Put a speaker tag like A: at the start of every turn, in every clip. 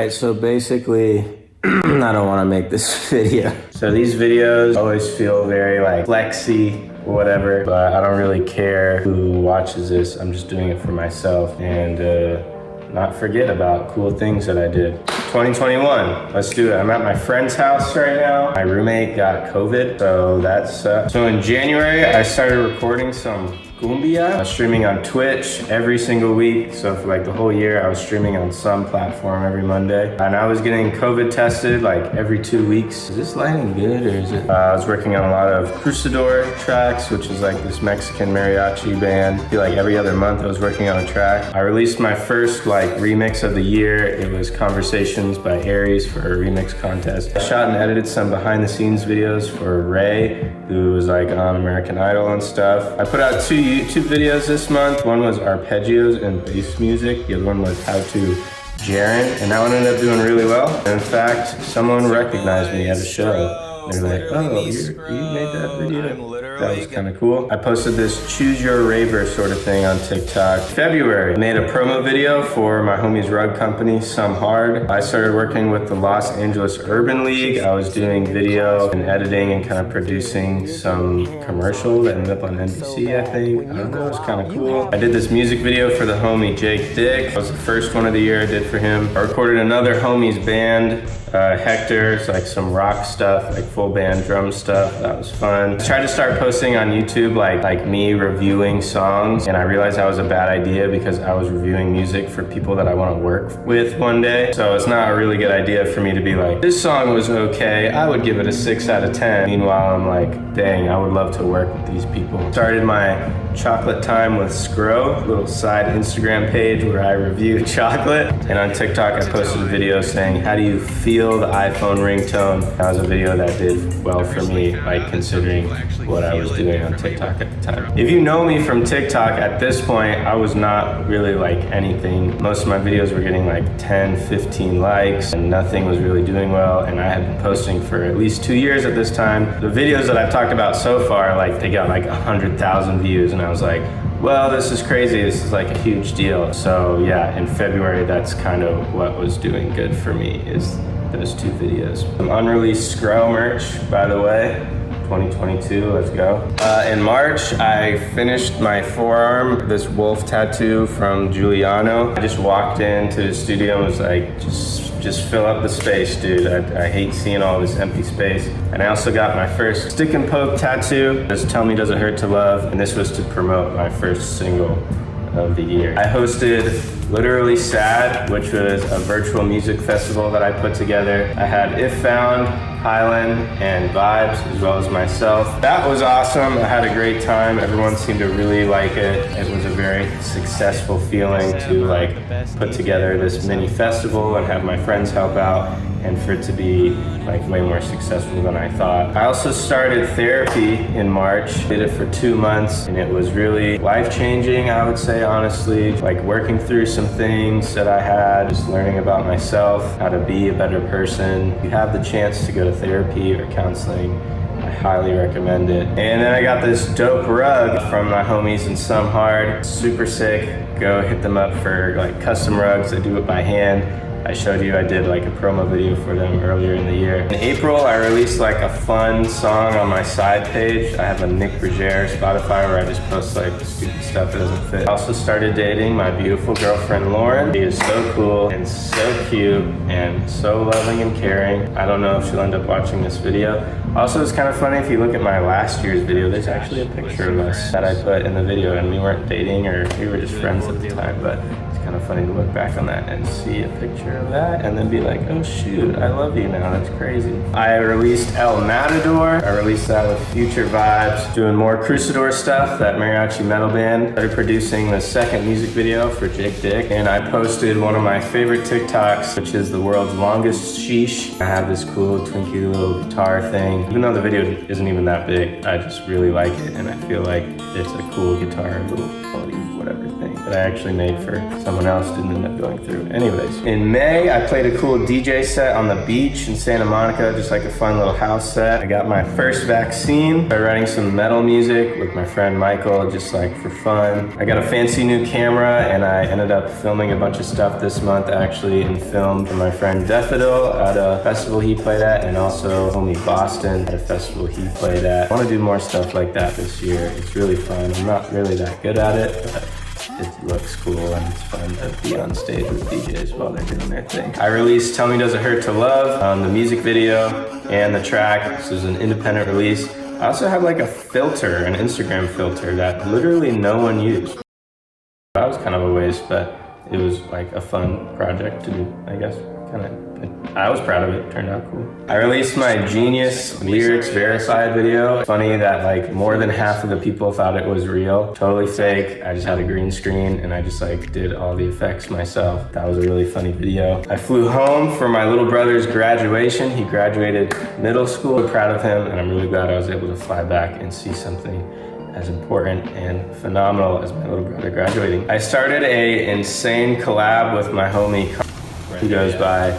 A: right, so basically, I don't want to make this video. So these videos always feel very like flexy or whatever, but I don't really care who watches this. I'm just doing it for myself and not forget about cool things that I did. 2021, let's do it. I'm at my friend's house right now. My roommate got COVID, so that's so in January, I started recording some cumbia. I was streaming on Twitch every single week. So for like the whole year, I was streaming on some platform every Monday. And I was getting COVID tested like every 2 weeks. Is this lighting good or is it? I was working on a lot of Crusador tracks, which is like this Mexican mariachi band. I feel like every other month I was working on a track. I released my first like remix of the year. It was Conversations by Aries for a remix contest. I shot and edited some behind the scenes videos for Ray, who was like on American Idol and stuff. I put out 2 YouTube videos this month. One was arpeggios and bass music. The other one was how to gerund, and that one ended up doing really well. In fact, someone recognized me at a show. They're like, oh, you made that video? That was kind of cool. I posted this choose your raver sort of thing on TikTok. February, I made a promo video for my homie's rug company, Some Hard. I started working with the Los Angeles Urban League. I was doing video and editing and kind of producing some commercial that ended up on NBC, I think. I don't know, it was kind of cool. I did this music video for the homie Jake Dick. That was the first one of the year I did for him. I recorded another homie's band, Hector. It's like some rock stuff, like full band drum stuff. That was fun. I tried to start posting on YouTube like me reviewing songs, and I realized that was a bad idea because I was reviewing music for people that I want to work with one day. So it's not a really good idea for me to be like, this song was okay, I would give it a 6 out of 10. Meanwhile, I'm like, dang, I would love to work with these people. Started my chocolate time with Scro, a little side Instagram page where I review chocolate. And on TikTok, I posted a video saying, how do you feel the iPhone ringtone? That was a video that did well for me, like considering what I was doing on TikTok at the time. If you know me from TikTok, at this point, I was not really like anything. Most of my videos were getting like 10, 15 likes and nothing was really doing well. And I had been posting for at least 2 years at this time. The videos that I've talked about so far, like they got like 100,000 views. And I was like, well, this is crazy. This is like a huge deal. So yeah, in February, that's kind of what was doing good for me is those 2 videos. Some unreleased Scro merch, by the way. 2022, let's go. In March, I finished my forearm, this wolf tattoo from Giuliano. I just walked into the studio and was like, just fill up the space, dude. I hate seeing all this empty space. And I also got my first stick and poke tattoo. Just Tell Me Does It Hurt to Love. And this was to promote my first single of the year. I hosted Literally Sad, which was a virtual music festival that I put together. I had If Found, Highland, and Vibes, as well as myself. That was awesome. I had a great time. Everyone seemed to really like it. It was a very successful feeling to like put together this mini festival and have my friends help out, and for it to be like way more successful than I thought. I also started therapy in March. Did it for 2 months, and it was really life-changing, I would say, honestly. Like working through some things that I had, just learning about myself, how to be a better person. If you have the chance to go to therapy or counseling, I highly recommend it. And then I got this dope rug from my homies in Some Hard. Super sick. Go hit them up for like custom rugs. I do it by hand. I showed you I did like a promo video for them earlier in the year. In April, I released like a fun song on my side page. I have a Nick Berger Spotify where I just post like stupid stuff that doesn't fit. I also started dating my beautiful girlfriend, Lauren. She is so cool and so cute and so loving and caring. I don't know if she'll end up watching this video. Also, it's kind of funny if you look at my last year's video, there's actually a picture of us that I put in the video, and we weren't dating or we were just friends at the time, but kind of funny to look back on that and see a picture of that and then be like, oh shoot, I love you now, that's crazy. I released El Matador. I released that with Future Vibes, doing more Crusador stuff, that mariachi metal band. Started producing the second music video for Jake Dick, and I posted one of my favorite TikToks, which is the world's longest sheesh. I have this cool twinky little guitar thing. Even though the video isn't even that big, I just really like it, and I feel like it's a cool guitar, little quality, whatever thing. that I actually made for someone else, didn't end up going through. Anyways, in May, I played a cool DJ set on the beach in Santa Monica, just like a fun little house set. I got my first vaccine by writing some metal music with my friend Michael, just like for fun. I got a fancy new camera, and I ended up filming a bunch of stuff this month actually, and filmed for my friend Daffodil at a festival he played at, and also homie Boston at a festival he played at. I want to do more stuff like that this year. It's really fun. I'm not really that good at it, but it looks cool and it's fun to be on stage with DJs while they're doing their thing. I released Tell Me Does It Hurt to Love, the music video and the track. This is an independent release. I also have like a filter, an Instagram filter that literally no one used. That was kind of a waste, but it was like a fun project to do, I guess. I was proud of it, turned out cool. I released my Genius Lyrics Verified video. Funny that like more than half of the people thought it was real. Totally fake. I just had a green screen and I just like did all the effects myself. That was a really funny video. I flew home for my little brother's graduation. He graduated middle school. I'm proud of him and I'm really glad I was able to fly back and see something as important and phenomenal as my little brother graduating. I started a insane collab with my homie who goes by,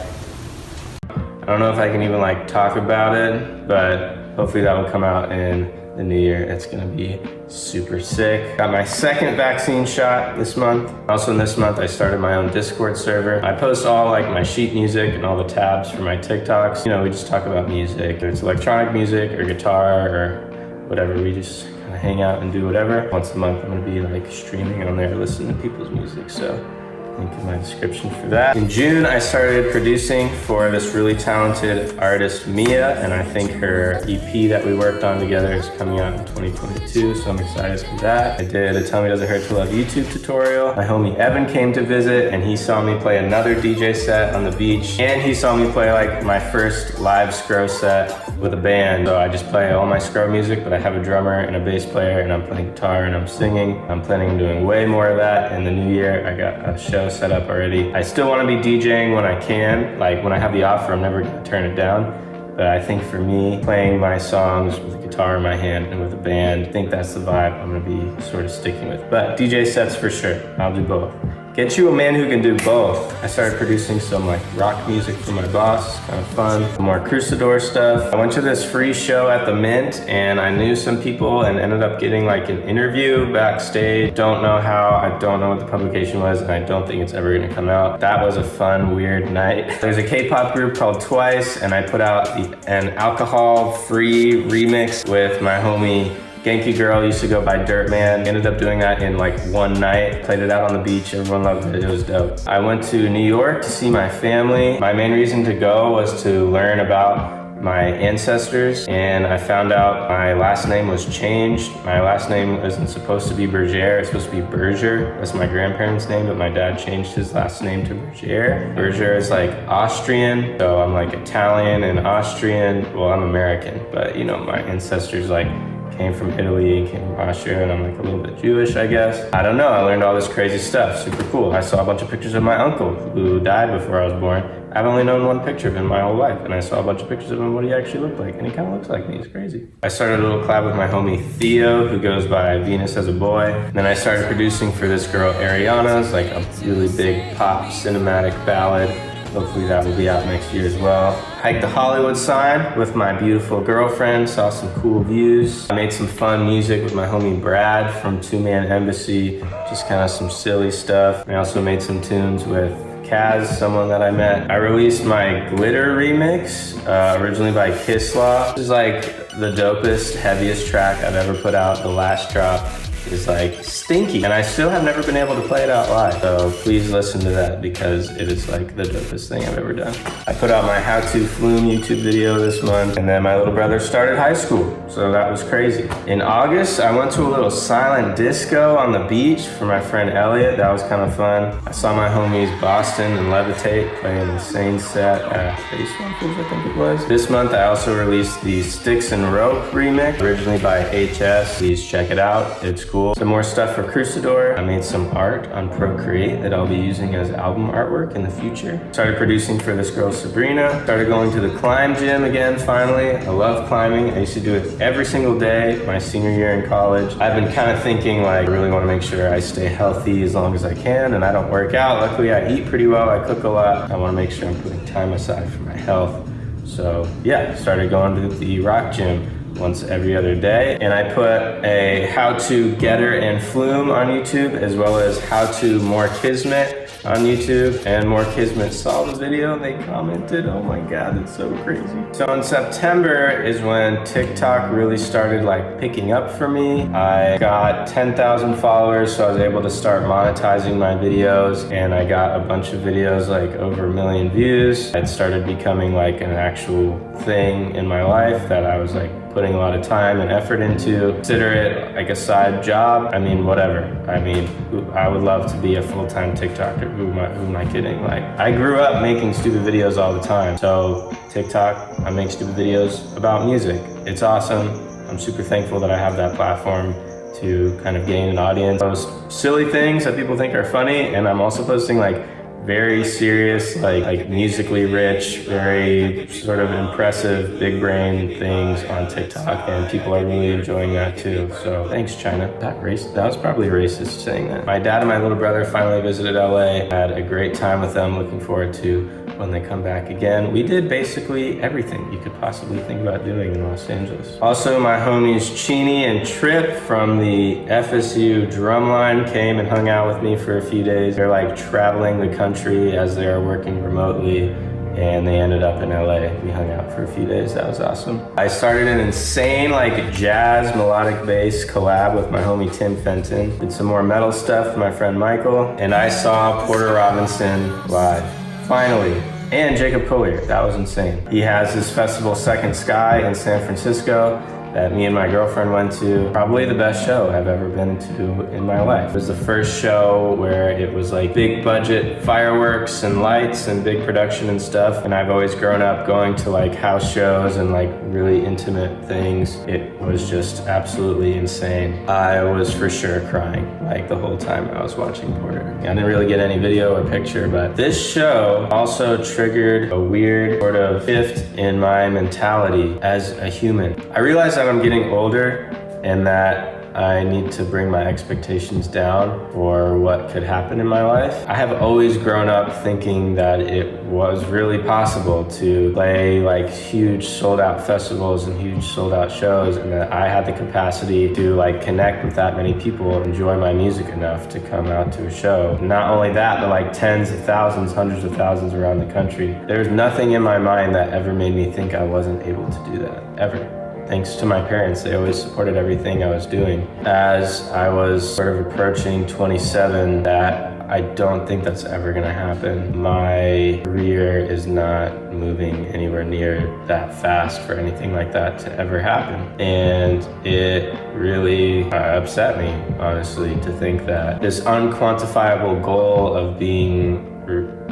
A: I don't know if I can even like talk about it, but hopefully that will come out in the new year. It's gonna be super sick. Got my second vaccine shot this month. Also in this month, I started my own Discord server. I post all like my sheet music and all the tabs for my TikToks. You know, we just talk about music. If it's electronic music or guitar or whatever, we just kind of hang out and do whatever. Once a month, I'm gonna be like streaming on there, listening to people's music, so link in my description for that. In June, I started producing for this really talented artist, Mia, and I think her EP that we worked on together is coming out in 2022, so I'm excited for that. I did a Tell Me Does It Hurt to Love YouTube tutorial. My homie Evan came to visit, and he saw me play another DJ set on the beach, and he saw me play like my first live Scro set with a band. So I just play all my Scro music, but I have a drummer and a bass player, and I'm playing guitar and I'm singing. I'm planning on doing way more of that in the new year. I got a show set up already. I still want to be DJing when I can. Like when I have the offer, I'm never going to turn it down. But I think for me, playing my songs with a guitar in my hand and with a band, I think that's the vibe I'm going to be sort of sticking with. But DJ sets for sure. I'll do both. Get you a man who can do both. I started producing some like rock music for my boss, kind of fun. More Crusador stuff. I went to this free show at the Mint and I knew some people and ended up getting like an interview backstage. Don't know how, I don't know what the publication was, and I don't think it's ever gonna come out. That was a fun, weird night. There's a K-pop group called Twice, and I put out an alcohol-free remix with my homie Genki Girl, used to go by Dirtman. Ended up doing that in like one night. Played it out on the beach, everyone loved it, it was dope. I went to New York to see my family. My main reason to go was to learn about my ancestors, and I found out my last name was changed. My last name isn't supposed to be Berger, it's supposed to be Berger. That's my grandparents' name, but my dad changed his last name to Berger. Berger is like Austrian, so I'm like Italian and Austrian. Well, I'm American, but you know, my ancestors like came from Italy, came from Austria, and I'm like a little bit Jewish, I guess. I don't know, I learned all this crazy stuff, super cool. I saw a bunch of pictures of my uncle who died before I was born. I've only known one picture of him my whole life, and I saw a bunch of pictures of him, what he actually looked like, and he kind of looks like me, it's crazy. I started a little collab with my homie Theo, who goes by Venus as a Boy. And then I started producing for this girl Ariana's, like a really big pop cinematic ballad. Hopefully that will be out next year as well. Hiked the Hollywood sign with my beautiful girlfriend, saw some cool views. I made some fun music with my homie Brad from Two Man Embassy, just kind of some silly stuff. I also made some tunes with Kaz, someone that I met. I released my Glitter remix, originally by Kisslaw. This is like the dopest, heaviest track I've ever put out. The last drop is like stinky, and I still have never been able to play it out live. So please listen to that because it is like the dopest thing I've ever done. I put out my How to Flume YouTube video this month, and then my little brother started high school, so that was crazy. In August, I went to a little silent disco on the beach for my friend Elliot. That was kind of fun. I saw my homies Boston and Levitate play an insane set at Face Waffles, I think it was. This month, I also released the Sticks and Rope remix, originally by HS. Please check it out. It's cool. school. Some more stuff for Crusador. I made some art on Procreate that I'll be using as album artwork in the future. Started producing for this girl Sabrina. Started going to the climb gym again finally. I love climbing. I used to do it every single day my senior year in college. I've been kind of thinking like I really want to make sure I stay healthy as long as I can and I don't work out. Luckily I eat pretty well, I cook a lot. I want to make sure I'm putting time aside for my health. So yeah, started going to the rock gym once every other day. And I put a how to getter and flume on YouTube, as well as how to more kismet on YouTube. And more kismet saw the video and they commented, oh my God, that's so crazy. So in September is when TikTok really started like picking up for me. I got 10,000 followers, so I was able to start monetizing my videos, and I got a bunch of videos like over 1 million views. It started becoming like an actual thing in my life that I was like putting a lot of time and effort into. Consider it like a side job. I mean, whatever. I mean, I would love to be a full-time TikToker. Who am I kidding? Like, I grew up making stupid videos all the time. So TikTok, I make stupid videos about music. It's awesome. I'm super thankful that I have that platform to kind of gain an audience. Those silly things that people think are funny, and I'm also posting like very serious, like musically rich, very sort of impressive, big brain things on TikTok, and people are really enjoying that too. So thanks, China. That was probably racist saying that. My dad and my little brother finally visited LA. Had a great time with them. Looking forward to when they come back again. We did basically everything you could possibly think about doing in Los Angeles. Also, my homies Chini and Trip from the FSU drumline came and hung out with me for a few days. They're like traveling the country as they are working remotely, and they ended up in LA. We hung out for a few days. That was awesome. I started an insane like jazz melodic bass collab with my homie Tim Fenton. Did some more metal stuff with my friend Michael, and I saw Porter Robinson live. Finally. And Jacob Collier, that was insane. He has this festival, Second Sky, in San Francisco that me and my girlfriend went to. Probably the best show I've ever been to in my life. It was the first show where it was like big budget fireworks and lights and big production and stuff. And I've always grown up going to like house shows and like really intimate things. It was just absolutely insane. I was for sure crying like the whole time I was watching Porter. I didn't really get any video or picture, but this show also triggered a weird sort of shift in my mentality as a human. I realized that I'm getting older and that I need to bring my expectations down for what could happen in my life. I have always grown up thinking that it was really possible to play like huge sold out festivals and huge sold out shows, and that I had the capacity to like connect with that many people, enjoy my music enough to come out to a show. Not only that, but like tens of thousands, hundreds of thousands around the country. There's nothing in my mind that ever made me think I wasn't able to do that, ever. Thanks to my parents, they always supported everything I was doing. As I was sort of approaching 27, that I don't think that's ever gonna happen. My career is not moving anywhere near that fast for anything like that to ever happen. And it really upset me, honestly, to think that this unquantifiable goal of being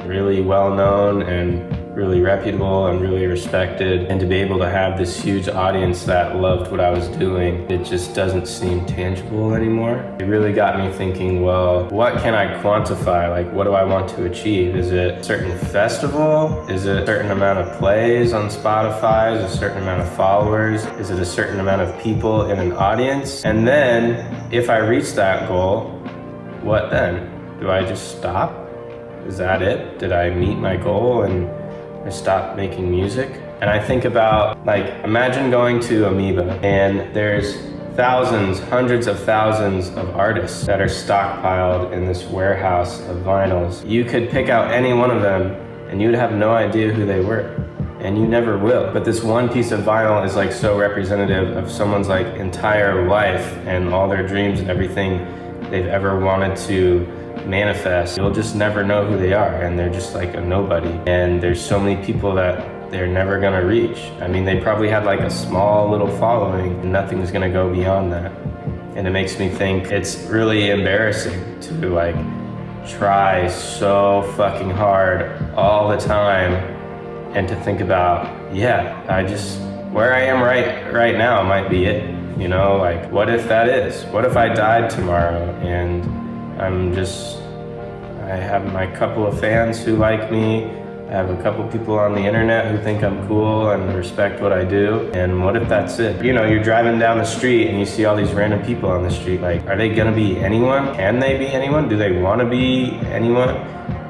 A: really well known and really reputable and really respected, and to be able to have this huge audience that loved what I was doing, it just doesn't seem tangible anymore. It really got me thinking, well, what can I quantify? Like, what do I want to achieve? Is it a certain festival? Is it a certain amount of plays on Spotify? Is it a certain amount of followers? Is it a certain amount of people in an audience? And then, if I reach that goal, what then? Do I just stop? Is that it? Did I meet my goal and I stopped making music? And I think about, like, imagine going to Amoeba and there's thousands, hundreds of thousands of artists that are stockpiled in this warehouse of vinyls. You could pick out any one of them and you'd have no idea who they were. And you never will. But this one piece of vinyl is like so representative of someone's like entire life and all their dreams and everything they've ever wanted to manifest. You'll just never know who they are, and they're just like a nobody. And there's so many people that they're never gonna reach. I mean, they probably had like a small little following, and nothing's gonna go beyond that. And it makes me think it's really embarrassing to like try so fucking hard all the time, and to think about, yeah, where I am right now might be it. You know, like, what if that is? What if I died tomorrow and I have my couple of fans who like me, I have a couple people on the internet who think I'm cool and respect what I do, and what if that's it? You know, you're driving down the street and you see all these random people on the street, like, are they gonna be anyone? Can they be anyone? Do they wanna be anyone?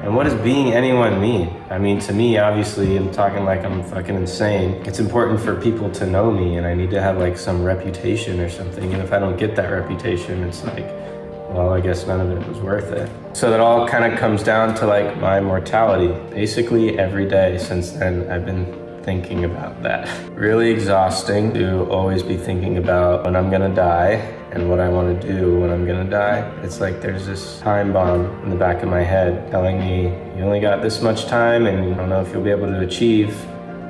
A: And what does being anyone mean? I mean, to me, obviously, I'm talking like I'm fucking insane. It's important for people to know me, and I need to have like some reputation or something, and if I don't get that reputation, it's like, well, I guess none of it was worth it. So that all kind of comes down to like my mortality. Basically every day since then, I've been thinking about that. Really exhausting to always be thinking about when I'm gonna die and what I want to do when I'm gonna die. It's like there's this time bomb in the back of my head telling me you only got this much time and you don't know if you'll be able to achieve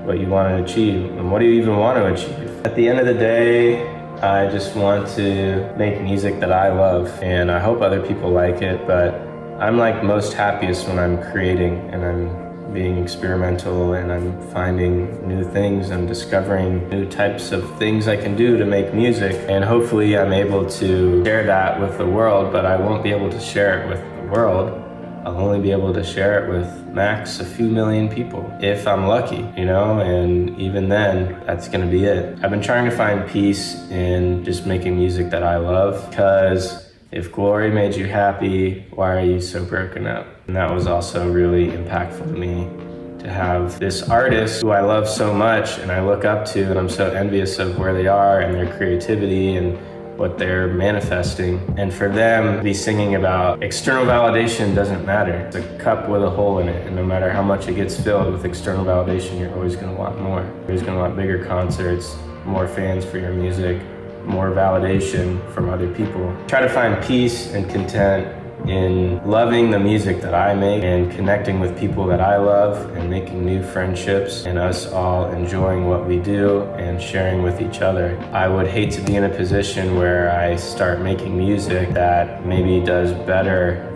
A: what you want to achieve, and what do you even want to achieve? At the end of the day, I just want to make music that I love, and I hope other people like it, but I'm like most happiest when I'm creating and I'm being experimental and I'm finding new things and discovering new types of things I can do to make music. And hopefully I'm able to share that with the world, but I won't be able to share it with the world. I'll only be able to share it with max a few million people, if I'm lucky, you know, and even then, that's gonna be it. I've been trying to find peace in just making music that I love, because if glory made you happy, why are you so broken up? And that was also really impactful to me, to have this artist who I love so much and I look up to, and I'm so envious of where they are and their creativity and what they're manifesting, and for them to be singing about external validation doesn't matter. It's a cup with a hole in it, and no matter how much it gets filled with external validation, you're always gonna want more. You're always gonna want bigger concerts, more fans for your music, more validation from other people. Try to find peace and content in loving the music that I make and connecting with people that I love and making new friendships and us all enjoying what we do and sharing with each other. I would hate to be in a position where I start making music that maybe does better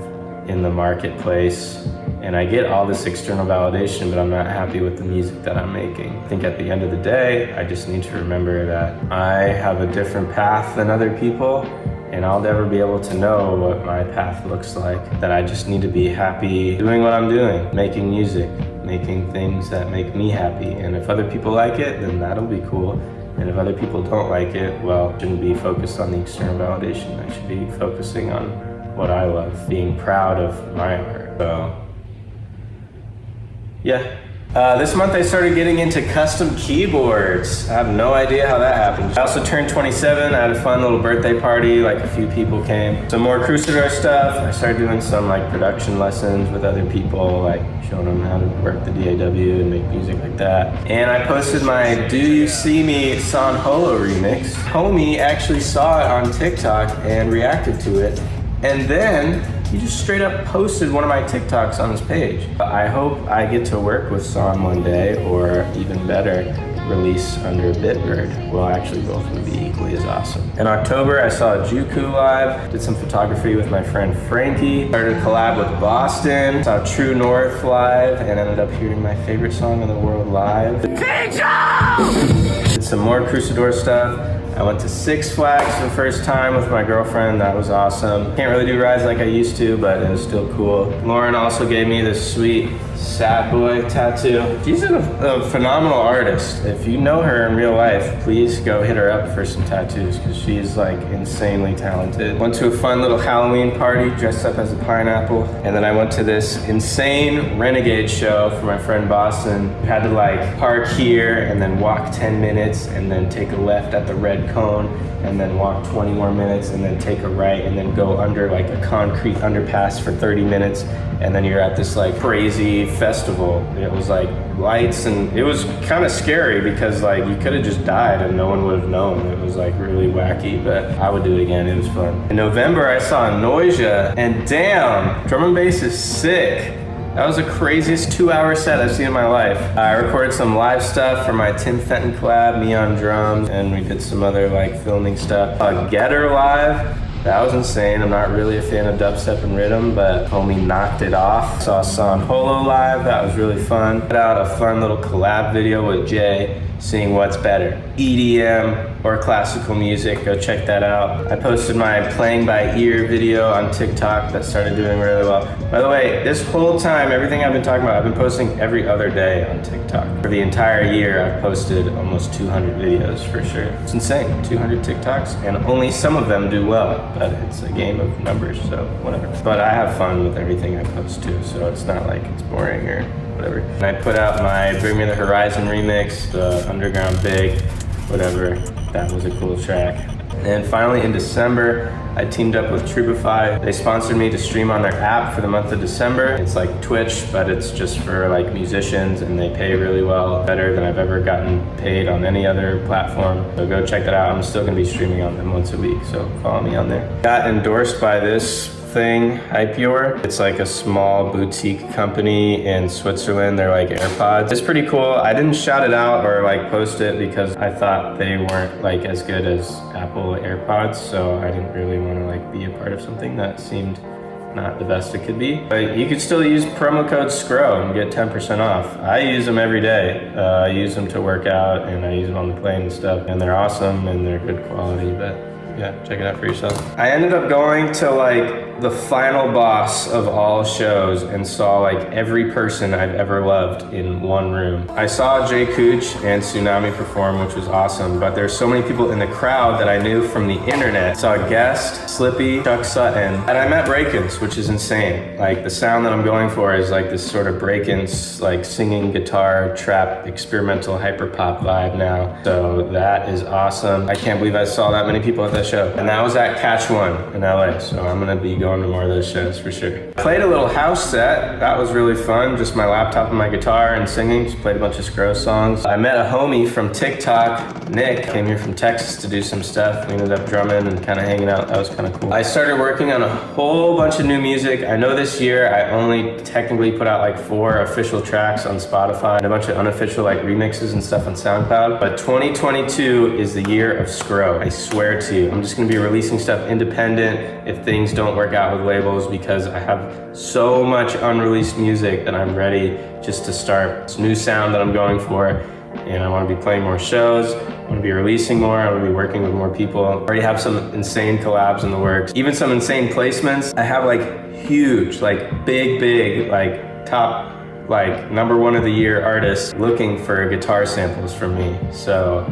A: in the marketplace and I get all this external validation, but I'm not happy with the music that I'm making. I think at the end of the day, I just need to remember that I have a different path than other people, and I'll never be able to know what my path looks like. That I just need to be happy doing what I'm doing, making music, making things that make me happy. And if other people like it, then that'll be cool. And if other people don't like it, well, I shouldn't be focused on the external validation. I should be focusing on what I love, being proud of my art. So, yeah. This month I started getting into custom keyboards. I have no idea how that happened. I also turned 27. I had a fun little birthday party, like a few people came. Some more Crusader stuff. I started doing some like production lessons with other people, like showing them how to work the DAW and make music like that. And I posted my Do You See Me San Holo remix. Homie actually saw it on TikTok and reacted to it. And then he just straight up posted one of my TikToks on his page. I hope I get to work with Son one day, or even better, release under Bitbird. Well, actually both would be equally as awesome. In October, I saw Juku live, did some photography with my friend Frankie, started a collab with Boston, saw True North live, and ended up hearing my favorite song in the world live. Did some more Crusader stuff. I went to Six Flags for the first time with my girlfriend. That was awesome. Can't really do rides like I used to, but it was still cool. Lauren also gave me this sweet Sad Boy tattoo. She's a phenomenal artist. If you know her in real life, please go hit her up for some tattoos, because she's like insanely talented. Went to a fun little Halloween party, dressed up as a pineapple. And then I went to this insane Renegade show for my friend Boston. We had to like park here and then walk 10 minutes and then take a left at the red cone and then walk 20 more minutes and then take a right and then go under like a concrete underpass for 30 minutes. And then you're at this like crazy festival. It was like lights, and it was kind of scary because like you could have just died and no one would have known. It was like really wacky, but I would do it again. It was fun. In November, I saw Noisia, and damn, drum and bass is sick. That was the craziest 2-hour set I've seen in my life. I recorded some live stuff for my Tim Fenton collab, me on drums, and we did some other like filming stuff. Getter live. That was insane. I'm not really a fan of dubstep and rhythm, but homie knocked it off. Saw San Holo live, that was really fun. Put out a fun little collab video with Jay, seeing what's better, EDM or classical music. Go check that out. I posted my playing by ear video on TikTok that started doing really well. By the way, this whole time, everything I've been talking about, I've been posting every other day on TikTok. For the entire year, I've posted almost 200 videos for sure. It's insane, 200 TikToks, and only some of them do well, but it's a game of numbers, so whatever. But I have fun with everything I post too, so it's not like it's boring or whatever. And I put out my Bring Me the Horizon remix, the Underground Big, whatever. That was a cool track. And finally in December, I teamed up with Trubify. They sponsored me to stream on their app for the month of December. It's like Twitch, but it's just for like musicians, and they pay really well, better than I've ever gotten paid on any other platform. So go check that out. I'm still gonna be streaming on them once a week, so follow me on there. Got endorsed by this thing, Hypeor. It's like a small boutique company in Switzerland. They're like AirPods. It's pretty cool. I didn't shout it out or like post it because I thought they weren't like as good as Apple AirPods, so I didn't really want to like be a part of something that seemed not the best it could be. But you could still use promo code Scro and get 10% off. I use them every day. I use them to work out, and I use them on the plane and stuff, and they're awesome and they're good quality, but yeah, check it out for yourself. I ended up going to like the final boss of all shows and saw like every person I've ever loved in one room. I saw Jay Cooch and Tsunami perform, which was awesome, but there's so many people in the crowd that I knew from the internet. I saw Guest, Slippy, Chuck Sutton, and I met Breakins, which is insane. Like the sound that I'm going for is like this sort of Breakins, like singing guitar, trap, experimental hyperpop vibe now. So that is awesome. I can't believe I saw that many people at that show. And that was at Catch One in LA, so I'm gonna be going to more of those shows for sure. Played a little house set, that was really fun. Just my laptop and my guitar and singing. Just played a bunch of Scro songs. I met a homie from TikTok, Nick, came here from Texas to do some stuff. We ended up drumming and kind of hanging out. That was kind of cool. I started working on a whole bunch of new music. I know this year I only technically put out like 4 official tracks on Spotify and a bunch of unofficial like remixes and stuff on SoundCloud. But 2022 is the year of Scro. I swear to you. I'm just gonna be releasing stuff independent if things don't work out with labels, because I have so much unreleased music that I'm ready just to start this new sound that I'm going for. And I want to be playing more shows, I want to be releasing more, I want to be working with more people. I already have some insane collabs in the works, even some insane placements. I have like huge, like big, like top, like #1 of the year artists looking for guitar samples from me. So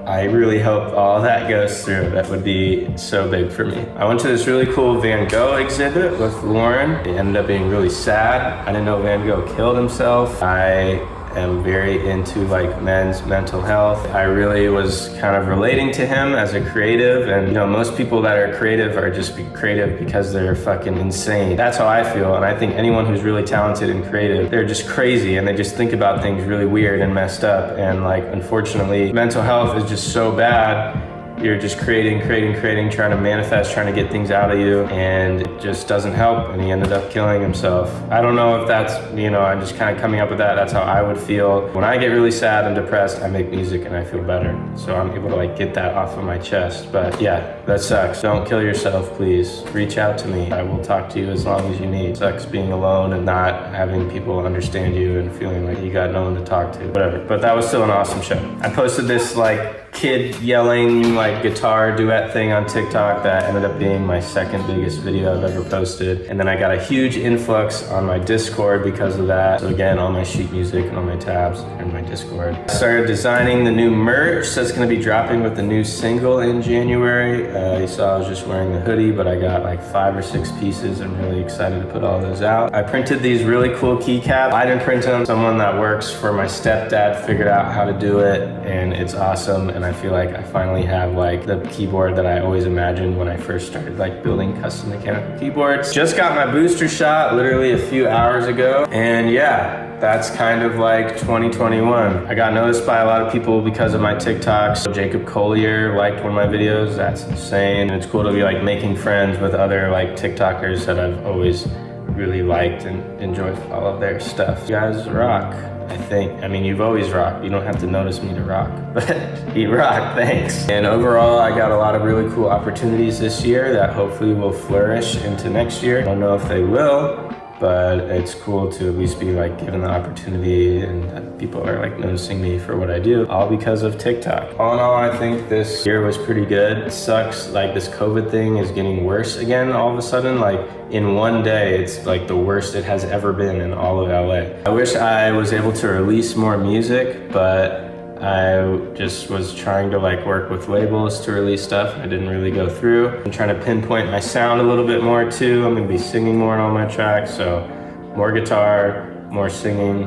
A: I really hope all that goes through. That would be so big for me. I went to this really cool Van Gogh exhibit with Lauren. It ended up being really sad. I didn't know Van Gogh killed himself. I am very into like men's mental health. I really was kind of relating to him as a creative, and you know, most people that are creative are just creative because they're fucking insane. That's how I feel, and I think anyone who's really talented and creative, they're just crazy and they just think about things really weird and messed up, and like unfortunately mental health is just so bad. You're just creating, trying to manifest, trying to get things out of you, and it just doesn't help, and he ended up killing himself. I don't know if that's, you know, I'm just kind of coming up with that. That's how I would feel. When I get really sad and depressed, I make music and I feel better. So I'm able to like get that off of my chest. But yeah, that sucks. Don't kill yourself, please. Reach out to me. I will talk to you as long as you need. It sucks being alone and not having people understand you and feeling like you got no one to talk to, whatever. But that was still an awesome show. I posted this like kid yelling like guitar duet thing on TikTok that ended up being my second biggest video I've ever posted. And then I got a huge influx on my Discord because of that. So again, all my sheet music and all my tabs are in my Discord. I started designing the new merch that's gonna be dropping with the new single in January. You saw I was just wearing the hoodie, but I got like 5 or 6 pieces. I'm really excited to put all those out. I printed these really cool keycaps. I didn't print them. Someone that works for my stepdad figured out how to do it, and it's awesome. And I feel like I finally have like the keyboard that I always imagined when I first started like building custom mechanical keyboards. Just got my booster shot literally a few hours ago, and yeah, that's kind of like 2021. I got noticed by a lot of people because of my TikToks. So Jacob Collier liked one of my videos. That's insane. And it's cool to be like making friends with other like TikTokers that I've always really liked and enjoyed all of their stuff. You guys rock. I think. I mean, you've always rocked. You don't have to notice me to rock, but you rock, thanks. And overall, I got a lot of really cool opportunities this year that hopefully will flourish into next year. I don't know if they will, but it's cool to at least be like given the opportunity and that people are like noticing me for what I do, all because of TikTok. All in all, I think this year was pretty good. It sucks, like this COVID thing is getting worse again all of a sudden. Like in one day, it's like the worst it has ever been in all of LA. I wish I was able to release more music, but I just was trying to like work with labels to release stuff. I didn't really go through. I'm trying to pinpoint my sound a little bit more too. I'm gonna be singing more on all my tracks, so more guitar, more singing,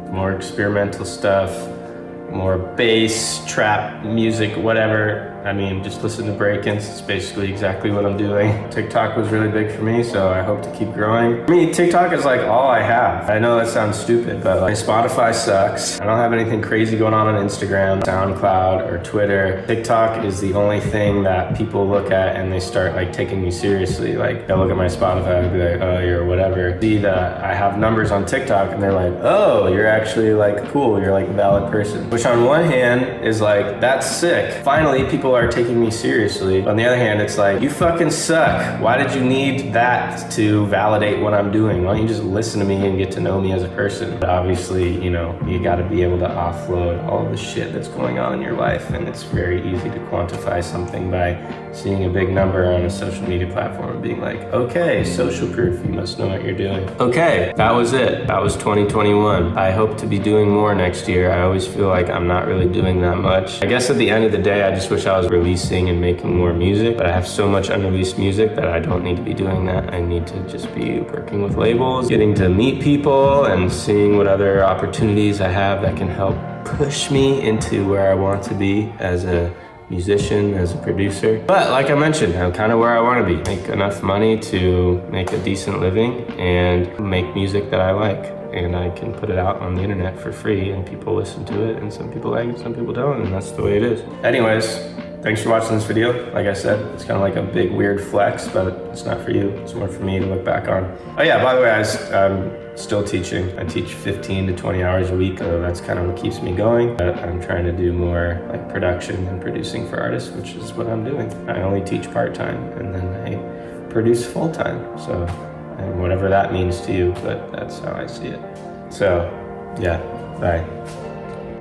A: more experimental stuff, more bass, trap music, whatever. I mean, just listen to break-ins. It's basically exactly what I'm doing. TikTok was really big for me, so I hope to keep growing. I mean, TikTok is like all I have. I know that sounds stupid, but like Spotify sucks. I don't have anything crazy going on Instagram, SoundCloud, or Twitter. TikTok is the only thing that people look at and they start like taking me seriously. Like they'll look at my Spotify and be like, oh, you're whatever. See that I have numbers on TikTok and they're like, oh, you're actually like cool. You're like a valid person. Which on one hand is like, that's sick. Finally, people are taking me seriously. On the other hand, it's like, you fucking suck. Why did you need that to validate what I'm doing? Why don't you just listen to me and get to know me as a person? But obviously, you know, you gotta be able to offload all of the shit that's going on in your life, and it's very easy to quantify something by seeing a big number on a social media platform and being like, okay, social proof, you must know what you're doing. Okay, that was it. That was 2021. I hope to be doing more next year. I always feel like I'm not really doing that much. I guess at the end of the day, I just wish I was releasing and making more music, but I have so much unreleased music that I don't need to be doing that. I need to just be working with labels, getting to meet people, and seeing what other opportunities I have that can help push me into where I want to be as a musician, as a producer. But like I mentioned, I'm kind of where I want to be. Make enough money to make a decent living and make music that I like. And I can put it out on the internet for free and people listen to it, and some people like it, some people don't, and that's the way it is. Anyways, thanks for watching this video. Like I said, it's kind of like a big weird flex, but it's not for you. It's more for me to look back on. Oh yeah, by the way, I'm still teaching. I teach 15 to 20 hours a week, so that's kind of what keeps me going. But I'm trying to do more like production and producing for artists, which is what I'm doing. I only teach part-time and then I produce full-time. So, and whatever that means to you, but that's how I see it. So, yeah, bye.